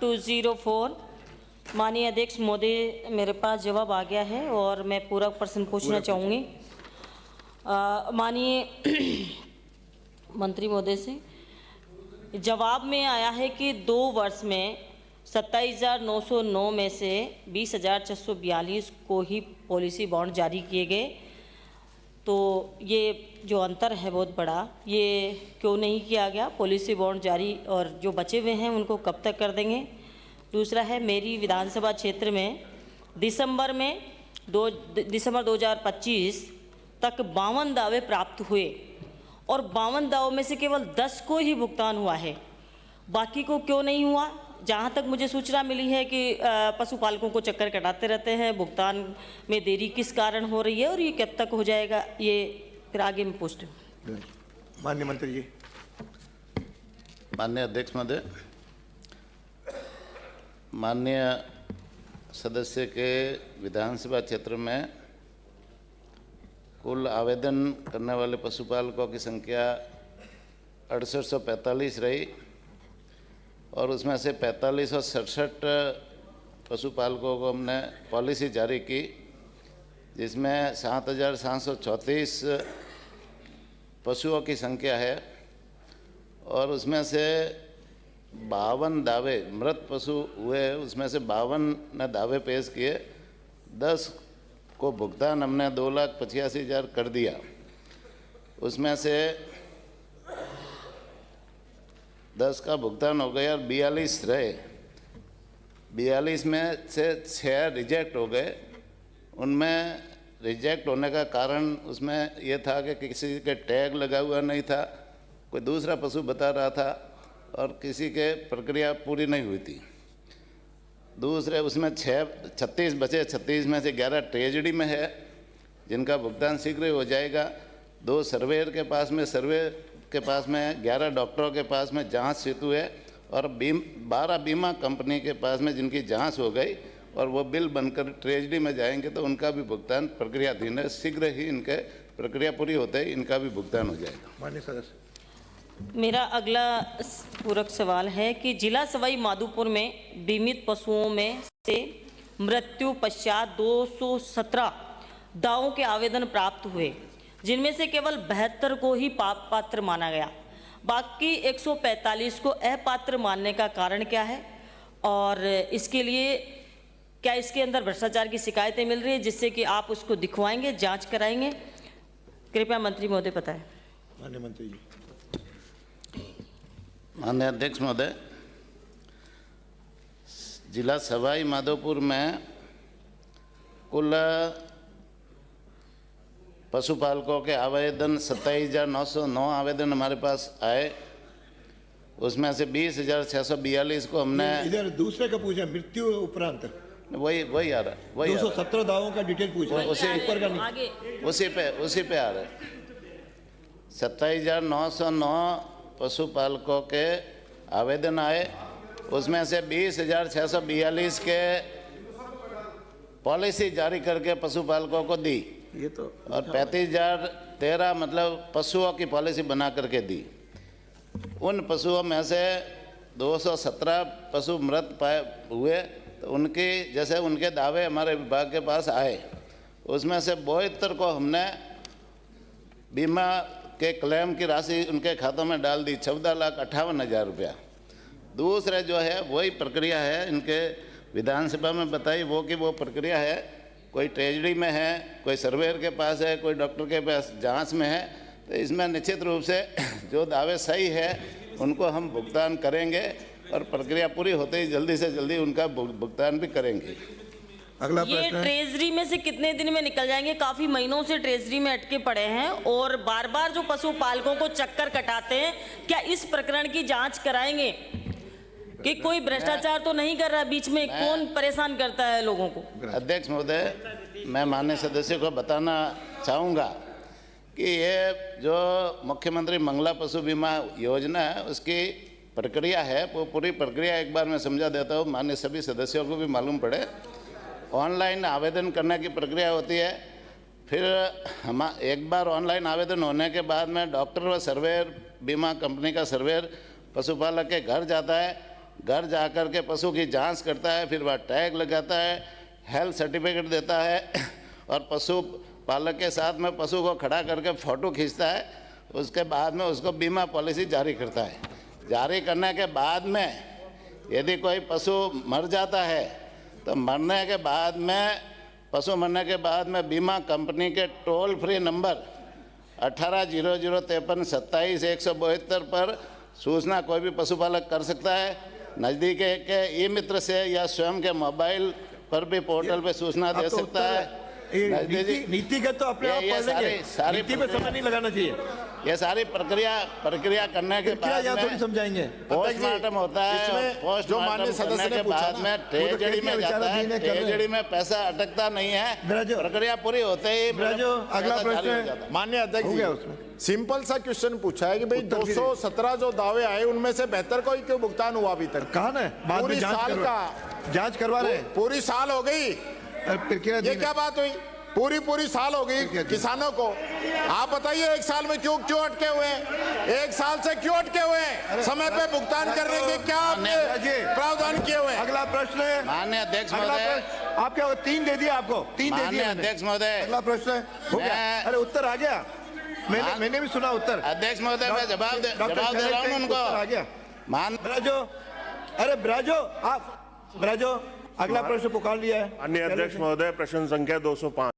204। माननीय अध्यक्ष महोदय, मेरे पास जवाब आ गया है और मैं पूरा प्रश्न पूछना चाहूँगी माननीय मंत्री महोदय से। जवाब में आया है कि 2 वर्ष में 27,909 में से 20,642 को ही पॉलिसी बॉन्ड जारी किए गए। तो ये जो अंतर है बहुत बड़ा, ये क्यों नहीं किया गया? पॉलिसी बॉन्ड जारी और जो बचे हुए हैं उनको कब तक कर देंगे? दूसरा है, मेरी विधानसभा क्षेत्र में दिसंबर 2025 तक 52 दावे प्राप्त हुए और 52 दावों में से केवल 10 को ही भुगतान हुआ है, बाकी को क्यों नहीं हुआ? जहाँ तक मुझे सूचना मिली है कि पशुपालकों को चक्कर कटाते रहते हैं, भुगतान में देरी किस कारण हो रही है और ये कब तक हो जाएगा, ये फिर आगे मैं पूछती हूँ। माननीय मंत्री जी। माननीय अध्यक्ष महोदय, माननीय सदस्य के विधानसभा क्षेत्र में कुल आवेदन करने वाले पशुपालकों की संख्या 6845 रही और उसमें से 4567 पशुपालकों को हमने पॉलिसी जारी की, जिसमें 7,734 पशुओं की संख्या है और उसमें से 52 दावे मृत पशु हुए, उसमें से 52 ने दावे पेश किए। 10 को भुगतान हमने 2,85,000 कर दिया। उसमें से 10 का भुगतान हो गया और 42 रहे। 42 में से 6 रिजेक्ट हो गए। उनमें रिजेक्ट होने का कारण उसमें यह था कि किसी के टैग लगा हुआ नहीं था, कोई दूसरा पशु बता रहा था और किसी के प्रक्रिया पूरी नहीं हुई थी। दूसरे उसमें 36 बचे, 36 में से 11 ट्रेजडी में है जिनका भुगतान शीघ्र हो जाएगा। 2 सर्वेयर के पास में, सर्वे के पास में 11 डॉक्टरों के पास में जांच सेतु है और 12 बीमा कंपनी के पास में जिनकी जांच हो गई और वो बिल बनकर ट्रेजडी में जाएंगे तो उनका भी भुगतान प्रक्रियाधीन है। शीघ्र ही इनके प्रक्रिया पूरी होते ही इनका भी भुगतान हो जाएगा। माननीय सदस्य। मेरा अगला पूरक सवाल है कि जिला सवाई माधोपुर में बीमित पशुओं में से मृत्यु पश्चात 217 दावों के आवेदन प्राप्त हुए, जिनमें से केवल 72 को ही पात्र माना गया, बाकी 145 को अपात्र मानने का कारण क्या है? और इसके लिए क्या इसके अंदर भ्रष्टाचार की शिकायतें मिल रही है जिससे कि आप उसको दिखवाएंगे, जांच कराएंगे? कृपया मंत्री महोदय बताएं। माननीय मंत्री जी। माननीय अध्यक्ष महोदय, जिला सवाई माधोपुर में कुल पशुपालकों के आवेदन 27,909 आवेदन हमारे पास आए। उसमें से 20,642 को हमने इधर दूसरे का पूछा, मृत्यु उपरांत वही आ रहा है, वही 217 दावों का डिटेल पूछ रहा है, ऊपर का नहीं। उसी पे आ रहा है। 27,909 पशुपालकों के आवेदन आए, उसमें से 20,642 के पॉलिसी जारी करके पशुपालकों को दी, ये तो और 35,013 मतलब पशुओं की पॉलिसी बना करके दी। उन पशुओं में से 217 पशु मृत पाए हुए, तो उनकी जैसे उनके दावे हमारे विभाग के पास आए, उसमें से 72 को हमने बीमा के क्लेम की राशि उनके खातों में डाल दी, 14,58,000 रुपया। दूसरे जो है वही प्रक्रिया है इनके विधानसभा में बताई, वो कि वो प्रक्रिया है, कोई ट्रेजरी में है, कोई सर्वेयर के पास है, कोई डॉक्टर के पास जांच में है। तो इसमें निश्चित रूप से जो दावे सही है उनको हम भुगतान करेंगे और प्रक्रिया पूरी होते ही जल्दी से जल्दी उनका भुगतान भी करेंगे। अगला ये प्रश्न ट्रेजरी में से कितने दिन में निकल जाएंगे? काफी महीनों से ट्रेजरी में अटके पड़े हैं और बार बार जो पशुपालकों को चक्कर कटाते हैं, क्या इस प्रकरण की जांच कराएंगे कि कोई भ्रष्टाचार तो नहीं कर रहा बीच में? कौन परेशान करता है लोगों को? अध्यक्ष महोदय, मैं माननीय सदस्य को बताना चाहूँगा कि ये जो मुख्यमंत्री मंगला पशु बीमा योजना है उसकी प्रक्रिया है, वो पूरी प्रक्रिया एक बार मैं समझा देता हूँ, माननीय सभी सदस्यों को भी मालूम पड़े। ऑनलाइन आवेदन करने की प्रक्रिया होती है, फिर हम एक बार ऑनलाइन आवेदन होने के बाद में डॉक्टर व सर्वेयर, बीमा कंपनी का सर्वेयर पशुपालक के घर जाता है, घर जा कर के पशु की जांच करता है, फिर वह टैग लगाता है, हेल्थ सर्टिफिकेट देता है और पशु पालक के साथ में पशु को खड़ा करके फ़ोटो खींचता है। उसके बाद में उसको बीमा पॉलिसी जारी करता है। जारी करने के बाद में यदि कोई पशु मर जाता है तो मरने के बाद में पशु मरने के बाद में बीमा कंपनी के टोल फ्री नंबर 180053272172 पर सूचना कोई भी पशुपालक कर सकता है। नज़दीक के ई मित्र से या स्वयं के मोबाइल पर भी पोर्टल पे सूचना दे सकता है। नीतिगत तो अपने आप पढ़ लेंगे, नीति पे समय नहीं लगाना चाहिए। ये सारी प्रक्रिया करने के बाद में समझाएंगे। पोस्टमार्टम होता है। जो माननीय सदस्य ने के बाद में ट्रेजरी में जाता है, ट्रेजरी में पैसा अटकता नहीं है। प्रक्रिया पूरी होते ही अगला प्रश्न है माननीय अध्यक्ष जी, सिंपल सा क्वेश्चन पूछा है कि भाई 217 जो दावे आए उनमें से बेहतर कोई क्यों भुगतान हुआ अभी तक? कहा ना पूरी साल का जांच करवा रहे हैं। पूरी साल हो गई, ये क्या बात हुई? पूरी साल हो गई किसानों को। आप बताइए एक साल में क्यों अटके हुए हैं? एक साल से क्यों अटके हुए हैं? समय पे भुगतान करने के क्या आपने प्रावधान किए हुए हैं? अगला प्रश्न है माननीय अध्यक्ष महोदय, आपके 3 दे दिए, आपको 3 दे दिए। माननीय अध्यक्ष महोदय, अगला प्रश्न हो गया। अरे उत्तर आ गया, मैंने भी सुना उत्तर। अध्यक्ष महोदय मैं जवाब दे रहा हूँ उनको। आ गया ब्राजो, अगला प्रश्न पुकार लिया है। माननीय अध्यक्ष महोदय, प्रश्न संख्या 205।